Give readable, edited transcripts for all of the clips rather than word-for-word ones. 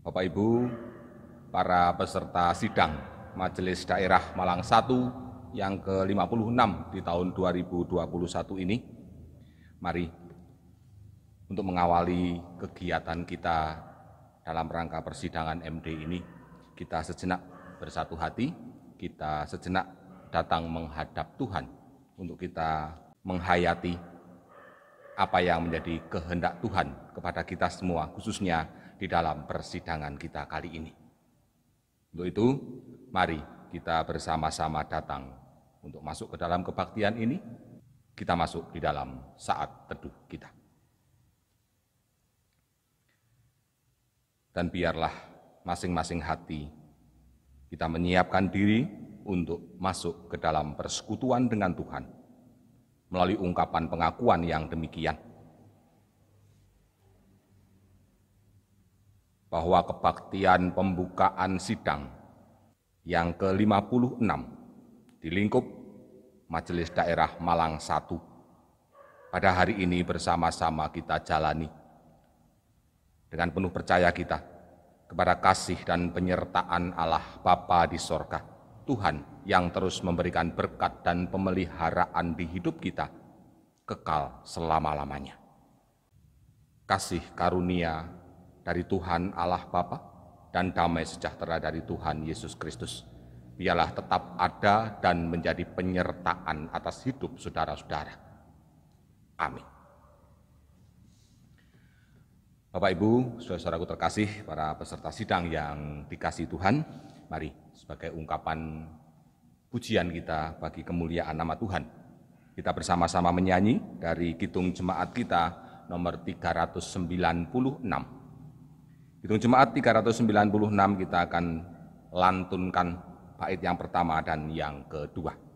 Bapak Ibu, para peserta sidang Majelis Daerah Malang I yang ke-56 di tahun 2021 ini, mari untuk mengawali kegiatan kita dalam rangka persidangan MD ini, kita sejenak bersatu hati, kita sejenak datang menghadap Tuhan untuk kita menghayati apa yang menjadi kehendak Tuhan kepada kita semua, khususnya di dalam persidangan kita kali ini. Untuk itu, mari kita bersama-sama datang untuk masuk ke dalam kebaktian ini. Kita masuk di dalam saat teduh kita. Dan biarlah masing-masing hati kita menyiapkan diri untuk masuk ke dalam persekutuan dengan Tuhan melalui ungkapan pengakuan yang demikian, bahwa kebaktian pembukaan sidang yang ke-56 di lingkup Majelis Daerah Malang I pada hari ini bersama-sama kita jalani dengan penuh percaya kita kepada kasih dan penyertaan Allah Bapa di sorga, Tuhan yang terus memberikan berkat dan pemeliharaan di hidup kita kekal selama-lamanya. Kasih karunia dari Tuhan Allah Bapa dan damai sejahtera dari Tuhan Yesus Kristus biarlah tetap ada dan menjadi penyertaan atas hidup saudara-saudara. Amin. Bapak Ibu, saudara-saudaraku terkasih, para peserta sidang yang dikasihi Tuhan, mari sebagai ungkapan pujian kita bagi kemuliaan nama Tuhan, kita bersama-sama menyanyi dari Kidung Jemaat kita nomor 396. Kidung Jemaat 396 kita akan lantunkan bait yang pertama dan yang kedua.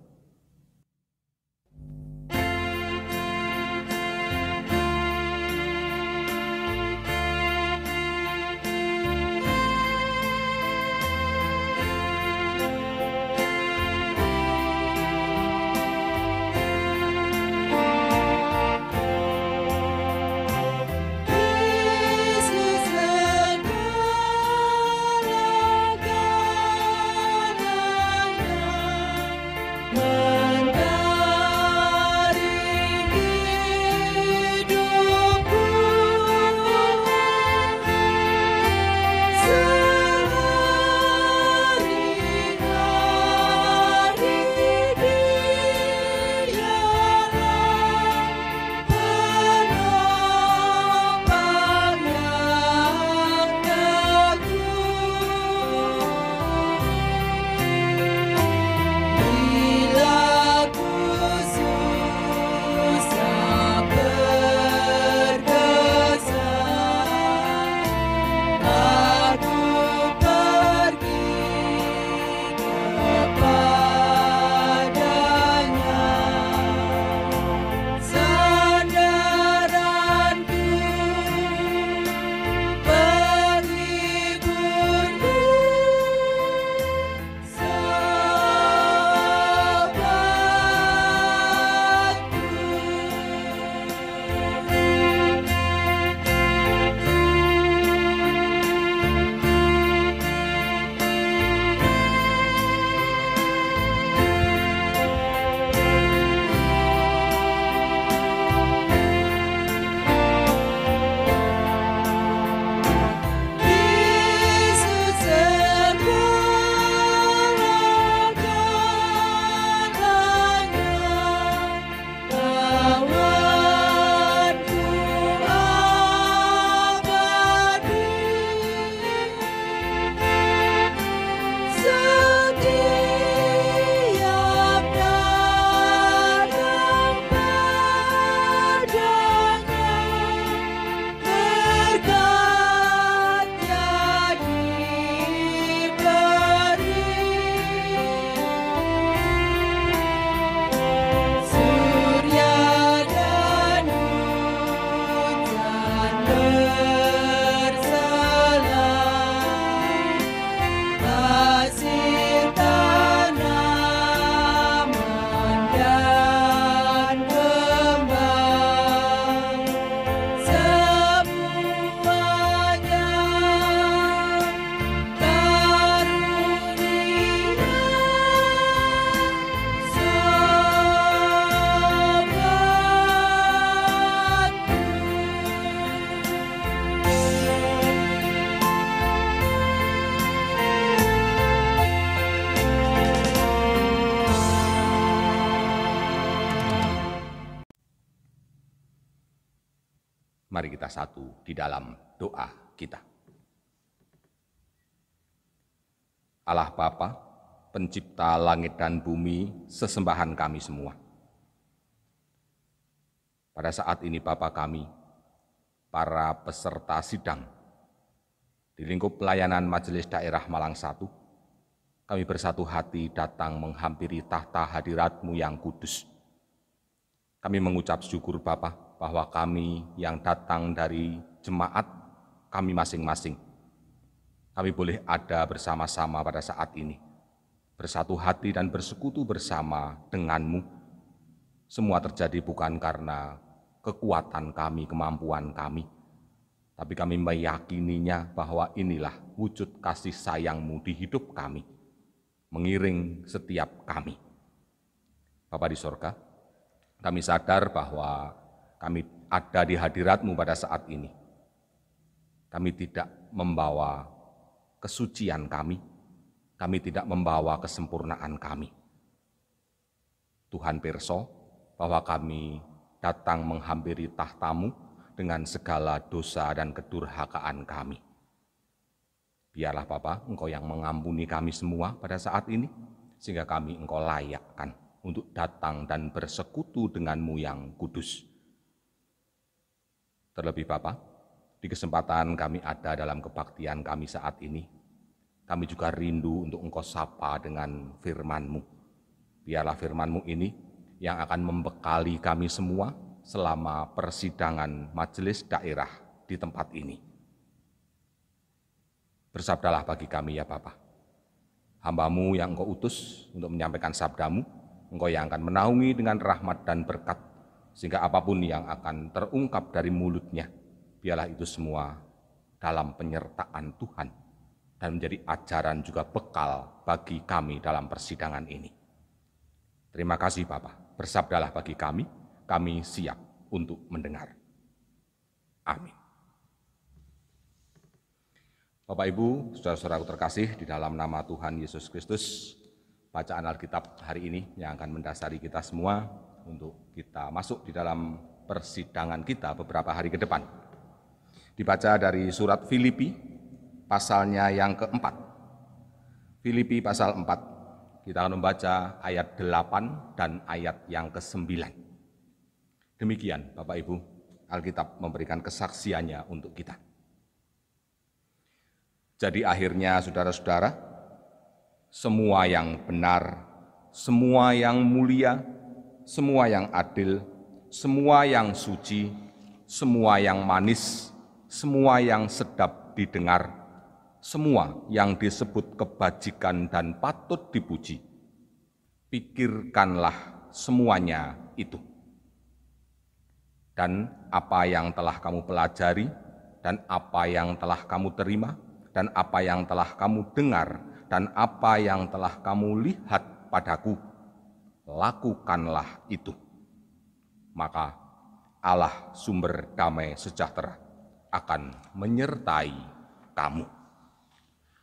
Mari kita satu di dalam doa kita. Allah Bapa, pencipta langit dan bumi, sesembahan kami semua. Pada saat ini Bapa kami, para peserta sidang di lingkup pelayanan Majelis Daerah Malang 1, kami bersatu hati datang menghampiri tahta hadirat-Mu yang kudus. Kami mengucap syukur Bapa bahwa kami yang datang dari jemaat kami masing-masing, kami boleh ada bersama-sama pada saat ini, bersatu hati dan bersekutu bersama dengan-Mu. Semua terjadi bukan karena kekuatan kami, kemampuan kami, tapi kami meyakininya bahwa inilah wujud kasih sayang-Mu di hidup kami, mengiring setiap kami. Bapa di sorga, kami sadar bahwa kami ada di hadirat-Mu pada saat ini. Kami tidak membawa kesucian kami tidak membawa kesempurnaan kami. Tuhan pirsa bahwa kami datang menghampiri tahta-Mu dengan segala dosa dan kedurhakaan kami. Biarlah Bapa, Engkau yang mengampuni kami semua pada saat ini, sehingga kami Engkau layakkan untuk datang dan bersekutu dengan-Mu yang kudus. Terlebih Bapa, di kesempatan kami ada dalam kebaktian kami saat ini, kami juga rindu untuk Engkau sapa dengan firman-Mu. Biarlah firman-Mu ini yang akan membekali kami semua selama persidangan majelis daerah di tempat ini. Bersabdalah bagi kami ya Bapa. Hamba-Mu yang Engkau utus untuk menyampaikan sabda-Mu, Engkau yang akan menaungi dengan rahmat dan berkat, sehingga apapun yang akan terungkap dari mulutnya, biarlah itu semua dalam penyertaan Tuhan dan menjadi ajaran juga bekal bagi kami dalam persidangan ini. Terima kasih Bapa, bersabdalah bagi kami siap untuk mendengar. Amin. Bapak Ibu, saudara-saudaraku terkasih, di dalam nama Tuhan Yesus Kristus, bacaan Alkitab hari ini yang akan mendasari kita semua untuk kita masuk di dalam persidangan kita beberapa hari ke depan. Dibaca dari surat Filipi, pasalnya yang keempat. Filipi pasal 4, kita akan membaca ayat 8 dan ayat yang ke-9. Demikian Bapak Ibu, Alkitab memberikan kesaksiannya untuk kita. Jadi akhirnya saudara-saudara, semua yang benar, semua yang mulia, semua yang adil, semua yang suci, semua yang manis, semua yang sedap didengar, semua yang disebut kebajikan dan patut dipuji, pikirkanlah semuanya itu. Dan apa yang telah kamu pelajari, dan apa yang telah kamu terima, dan apa yang telah kamu dengar, dan apa yang telah kamu lihat padaku, lakukanlah itu. Maka Allah sumber damai sejahtera akan menyertai kamu.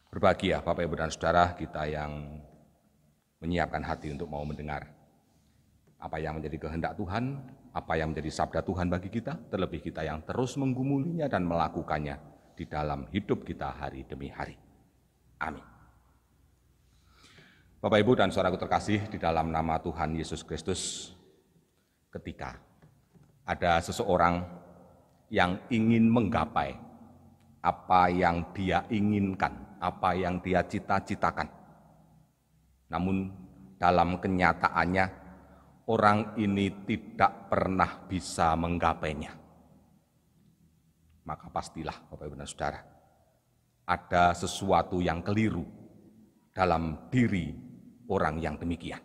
Berbahagia Bapak Ibu dan Saudara kita yang menyiapkan hati untuk mau mendengar apa yang menjadi kehendak Tuhan, apa yang menjadi sabda Tuhan bagi kita, terlebih kita yang terus menggumulinya dan melakukannya di dalam hidup kita hari demi hari. Amin. Bapak Ibu dan saudaraku terkasih, di dalam nama Tuhan Yesus Kristus, ketika ada seseorang yang ingin menggapai apa yang dia inginkan, apa yang dia cita-citakan, namun dalam kenyataannya orang ini tidak pernah bisa menggapainya, maka pastilah Bapak Ibu dan Saudara, ada sesuatu yang keliru dalam diri orang yang demikian.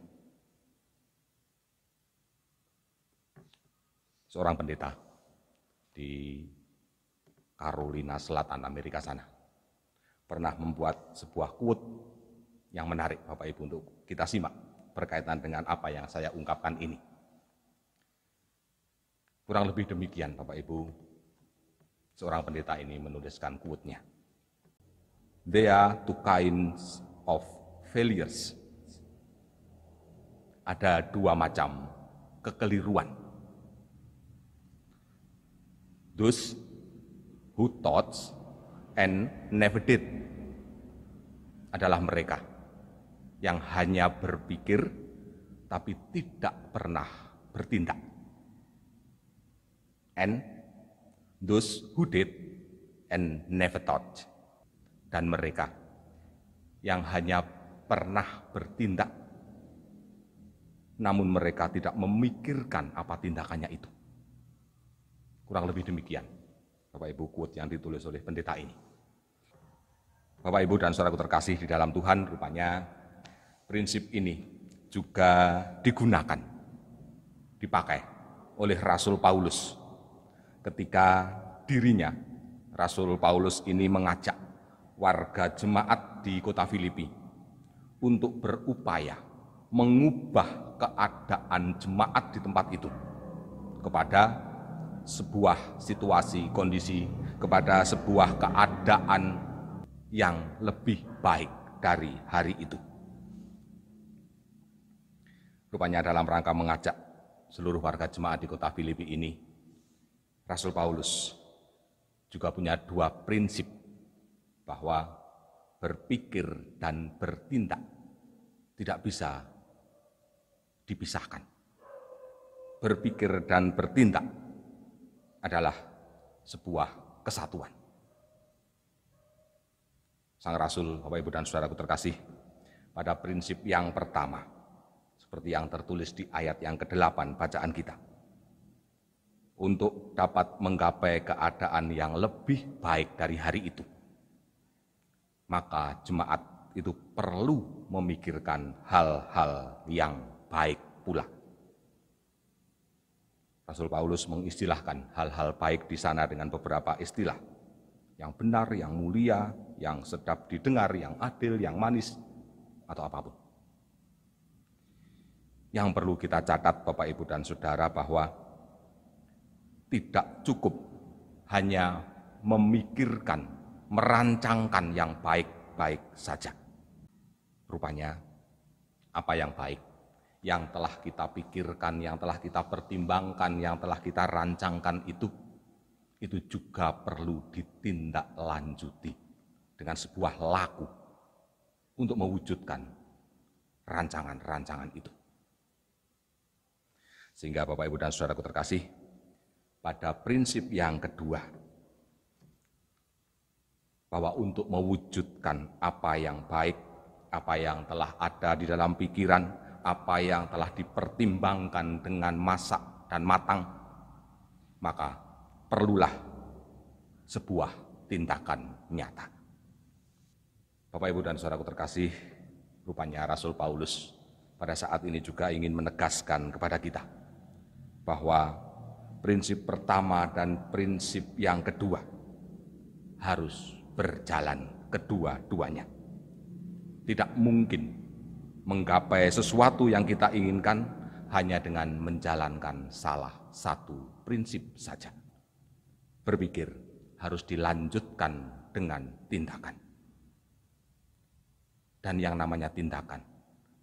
Seorang pendeta di Carolina Selatan, Amerika sana, pernah membuat sebuah quote yang menarik Bapak Ibu untuk kita simak berkaitan dengan apa yang saya ungkapkan ini. Kurang lebih demikian Bapak Ibu, seorang pendeta ini menuliskan quote-nya. There are two kinds of failures. Ada dua macam kekeliruan. Those who thought and never did adalah mereka yang hanya berpikir tapi tidak pernah bertindak. And those who did and never thought, dan mereka yang hanya pernah bertindak namun mereka tidak memikirkan apa tindakannya itu. Kurang lebih demikian Bapak Ibu quote yang ditulis oleh pendeta ini. Bapak Ibu dan saudaraku terkasih di dalam Tuhan, rupanya prinsip ini juga digunakan, dipakai oleh Rasul Paulus ketika dirinya, Rasul Paulus ini mengajak warga jemaat di kota Filipi untuk berupaya mengubah keadaan jemaat di tempat itu kepada sebuah situasi, kondisi, kepada sebuah keadaan yang lebih baik dari hari itu. Rupanya dalam rangka mengajak seluruh warga jemaat di kota Filipi ini, Rasul Paulus juga punya dua prinsip bahwa berpikir dan bertindak tidak bisa dipisahkan. Berpikir dan bertindak adalah sebuah kesatuan. Sang Rasul, Bapak Ibu dan saudaraku terkasih, pada prinsip yang pertama, seperti yang tertulis di ayat yang ke-8 bacaan kita, untuk dapat menggapai keadaan yang lebih baik dari hari itu, maka jemaat itu perlu memikirkan hal-hal yang baik pula. Rasul Paulus mengistilahkan hal-hal baik di sana dengan beberapa istilah, yang benar, yang mulia, yang sedap didengar, yang adil, yang manis, atau apapun. Yang perlu kita catat Bapak Ibu dan Saudara bahwa tidak cukup hanya memikirkan, merancangkan yang baik-baik saja. Rupanya apa yang baik, yang telah kita pikirkan, yang telah kita pertimbangkan, yang telah kita rancangkan itu juga perlu ditindaklanjuti dengan sebuah laku untuk mewujudkan rancangan-rancangan itu. Sehingga Bapak Ibu dan saudaraku terkasih, pada prinsip yang kedua, bahwa untuk mewujudkan apa yang baik, apa yang telah ada di dalam pikiran, apa yang telah dipertimbangkan dengan masak dan matang, maka perlulah sebuah tindakan nyata. Bapak Ibu dan saudaraku terkasih, rupanya Rasul Paulus pada saat ini juga ingin menegaskan kepada kita bahwa prinsip pertama dan prinsip yang kedua harus berjalan kedua-duanya. Tidak mungkin menggapai sesuatu yang kita inginkan hanya dengan menjalankan salah satu prinsip saja. Berpikir harus dilanjutkan dengan tindakan. Dan yang namanya tindakan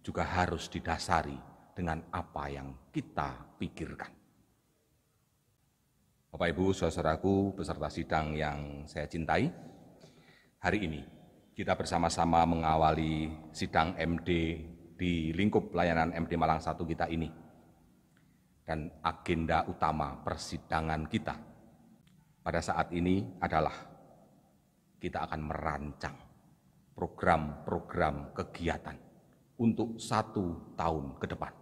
juga harus didasari dengan apa yang kita pikirkan. Bapak Ibu, saudaraku, peserta sidang yang saya cintai, hari ini kita bersama-sama mengawali sidang MD di lingkup pelayanan MD Malang 1 kita ini. Dan agenda utama persidangan kita pada saat ini adalah kita akan merancang program-program kegiatan untuk 1 tahun ke depan,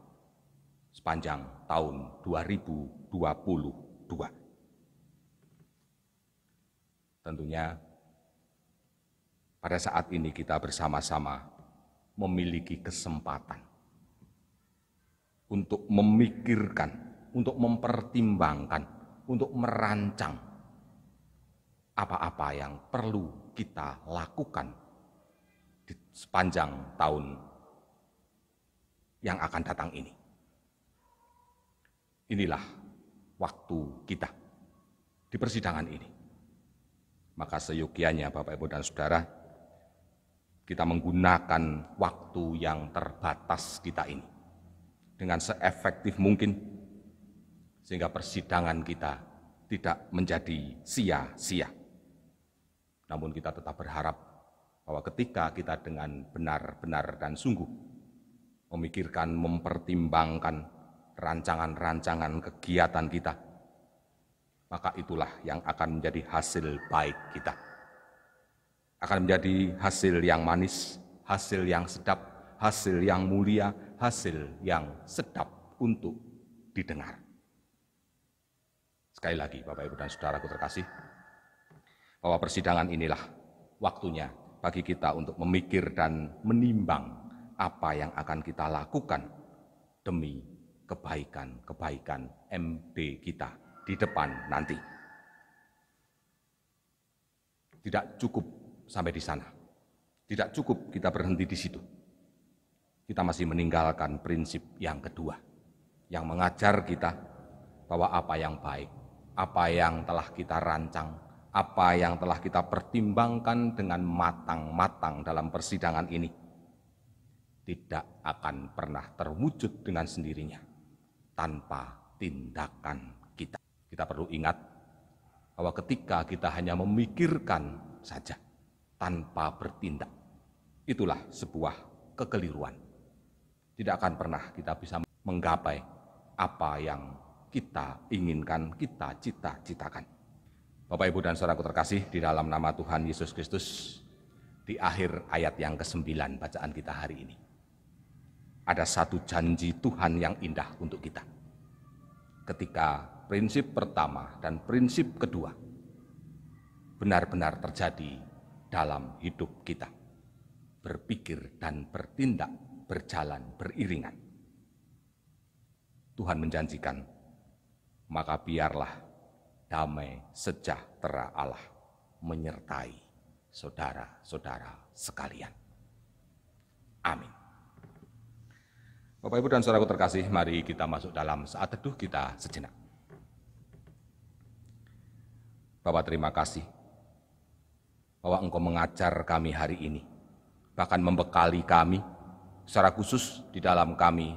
sepanjang tahun 2022. Tentunya pada saat ini kita bersama-sama memiliki kesempatan untuk memikirkan, untuk mempertimbangkan, untuk merancang apa-apa yang perlu kita lakukan di sepanjang tahun yang akan datang ini. Inilah waktu kita di persidangan ini. Maka seyogianya Bapak Ibu dan Saudara, kita menggunakan waktu yang terbatas kita ini dengan seefektif mungkin, sehingga persidangan kita tidak menjadi sia-sia. Namun kita tetap berharap bahwa ketika kita dengan benar-benar dan sungguh memikirkan, mempertimbangkan rancangan-rancangan kegiatan kita, maka itulah yang akan menjadi hasil baik kita. Akan menjadi hasil yang manis, hasil yang sedap, hasil yang mulia, hasil yang sedap untuk didengar. Sekali lagi, Bapak, Ibu, dan Saudaraku terkasih, bahwa persidangan inilah waktunya bagi kita untuk memikir dan menimbang apa yang akan kita lakukan demi kebaikan-kebaikan MD kita di depan nanti. Tidak cukup sampai di sana. Tidak cukup kita berhenti di situ. Kita masih meninggalkan prinsip yang kedua, yang mengajar kita bahwa apa yang baik, apa yang telah kita rancang, apa yang telah kita pertimbangkan dengan matang-matang dalam persidangan ini, tidak akan pernah terwujud dengan sendirinya tanpa tindakan kita. Kita perlu ingat bahwa ketika kita hanya memikirkan saja tanpa bertindak, itulah sebuah kekeliruan. Tidak akan pernah kita bisa menggapai apa yang kita inginkan, kita cita-citakan. Bapak, Ibu, dan Saudaraku terkasih, di dalam nama Tuhan Yesus Kristus, di akhir ayat yang ke-9 bacaan kita hari ini, ada satu janji Tuhan yang indah untuk kita. Ketika prinsip pertama dan prinsip kedua benar-benar terjadi dalam hidup kita, berpikir dan bertindak berjalan beriringan, Tuhan menjanjikan, maka biarlah damai sejahtera Allah menyertai saudara-saudara sekalian. Amin. Bapak, Ibu, dan Saudaraku terkasih, mari kita masuk dalam saat teduh kita sejenak. Bapak, terima kasih bahwa Engkau mengajar kami hari ini, bahkan membekali kami secara khusus di dalam kami,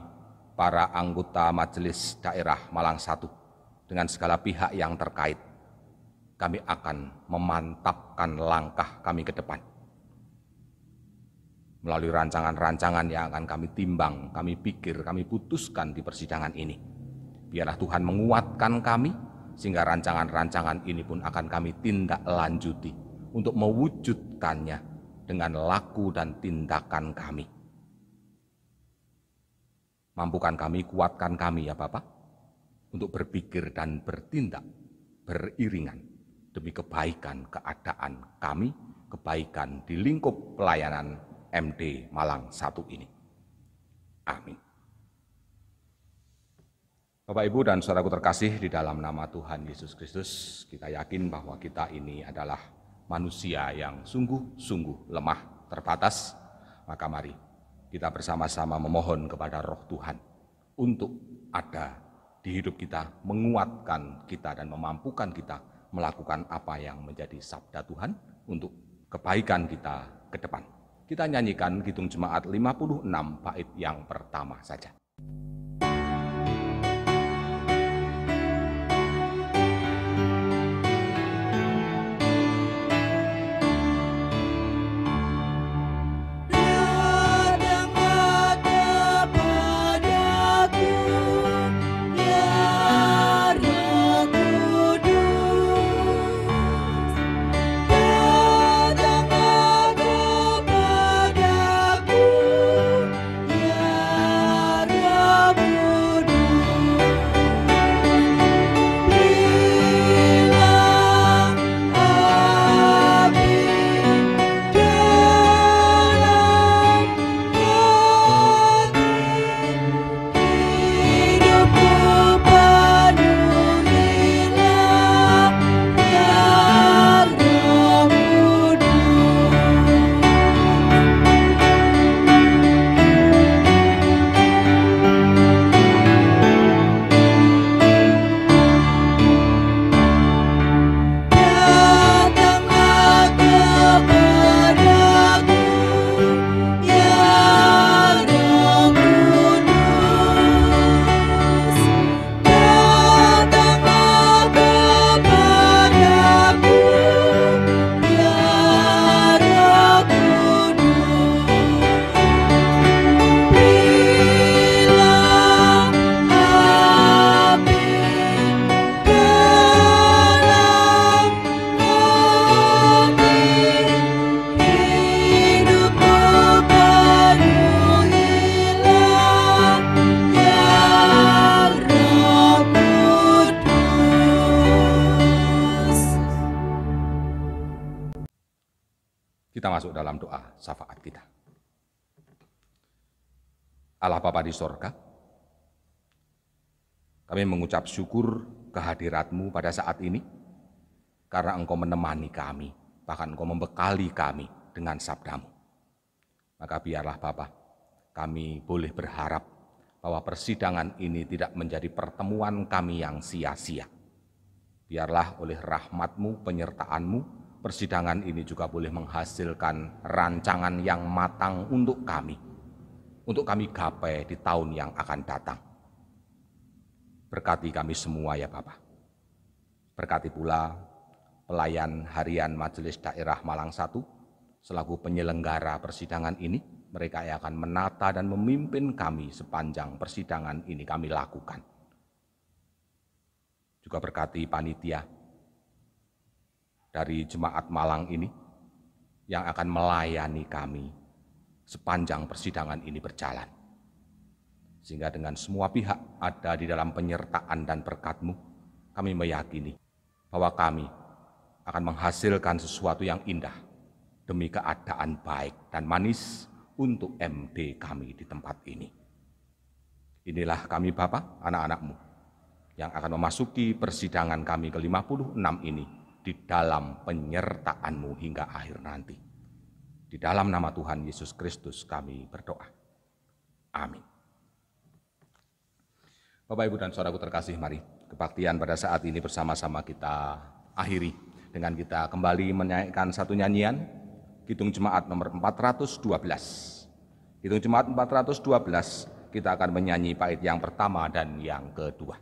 para anggota Majelis Daerah Malang 1, dengan segala pihak yang terkait. Kami akan memantapkan langkah kami ke depan melalui rancangan-rancangan yang akan kami timbang, kami pikir, kami putuskan di persidangan ini. Biarlah Tuhan menguatkan kami, sehingga rancangan-rancangan ini pun akan kami tindak lanjuti untuk mewujudkannya dengan laku dan tindakan kami. Mampukan kami, kuatkan kami ya Bapak, untuk berpikir dan bertindak beriringan demi kebaikan keadaan kami, kebaikan di lingkup pelayanan MD Malang 1 ini. Amin. Bapak, Ibu, dan Saudaraku terkasih, di dalam nama Tuhan Yesus Kristus, kita yakin bahwa kita ini adalah manusia yang sungguh-sungguh lemah, terbatas. Maka mari kita bersama-sama memohon kepada Roh Tuhan untuk ada di hidup kita, menguatkan kita dan memampukan kita melakukan apa yang menjadi sabda Tuhan untuk kebaikan kita ke depan. Kita nyanyikan Kidung Jemaat 56 bait yang pertama saja. Ya Kita masuk dalam doa syafaat kita. Allah Bapa di sorga, kami mengucap syukur kehadirat-Mu pada saat ini, karena Engkau menemani kami, bahkan Engkau membekali kami dengan sabda-Mu. Maka biarlah Bapa, kami boleh berharap bahwa persidangan ini tidak menjadi pertemuan kami yang sia-sia. Biarlah oleh rahmat-Mu, penyertaan-Mu, persidangan ini juga boleh menghasilkan rancangan yang matang untuk kami gapai di tahun yang akan datang. Berkati kami semua ya Bapa. Berkati pula pelayan harian Majelis Daerah Malang 1 selaku penyelenggara persidangan ini. Mereka yang akan menata dan memimpin kami sepanjang persidangan ini kami lakukan. Juga berkati panitia dari Jemaat Malang ini yang akan melayani kami sepanjang persidangan ini berjalan. Sehingga dengan semua pihak ada di dalam penyertaan dan berkat-Mu, kami meyakini bahwa kami akan menghasilkan sesuatu yang indah demi keadaan baik dan manis untuk MD kami di tempat ini. Inilah kami Bapa, anak-anak-Mu, yang akan memasuki persidangan kami ke-56 ini di dalam penyertaan-Mu hingga akhir nanti. Di dalam nama Tuhan Yesus Kristus kami berdoa. Amin. Bapak, Ibu, dan Saudaraku terkasih, mari kebaktian pada saat ini bersama-sama kita akhiri dengan kita kembali menyanyikan satu nyanyian, Kidung Jemaat nomor 412. Kidung Jemaat 412, kita akan menyanyi bait yang pertama dan yang kedua.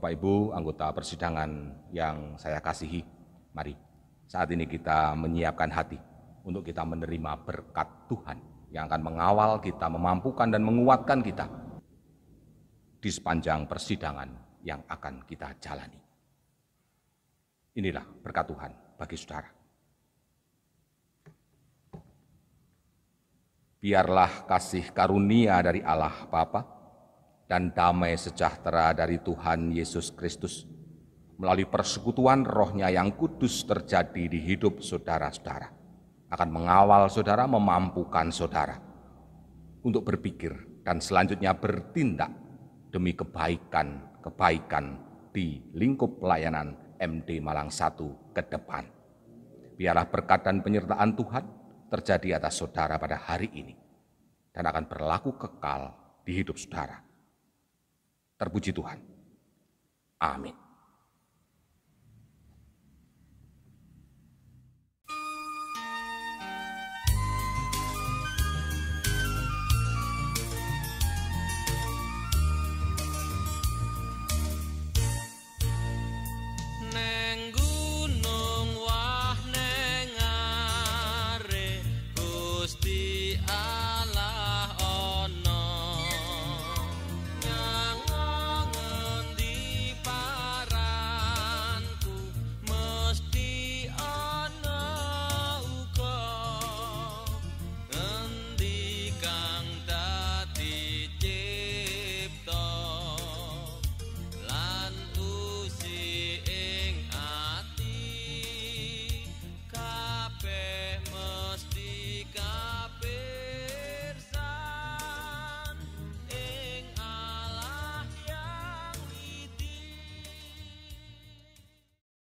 Bapak Ibu anggota persidangan yang saya kasihi, mari saat ini kita menyiapkan hati untuk kita menerima berkat Tuhan yang akan mengawal kita, memampukan dan menguatkan kita di sepanjang persidangan yang akan kita jalani. Inilah berkat Tuhan bagi saudara. Biarlah kasih karunia dari Allah Bapa dan damai sejahtera dari Tuhan Yesus Kristus melalui persekutuan Roh-Nya yang kudus terjadi di hidup saudara-saudara akan mengawal saudara, memampukan saudara untuk berpikir dan selanjutnya bertindak demi kebaikan di lingkup pelayanan MD Malang 1 ke depan. Biarlah berkat dan penyertaan Tuhan terjadi atas saudara pada hari ini dan akan berlaku kekal di hidup saudara. Terpuji Tuhan. Amin.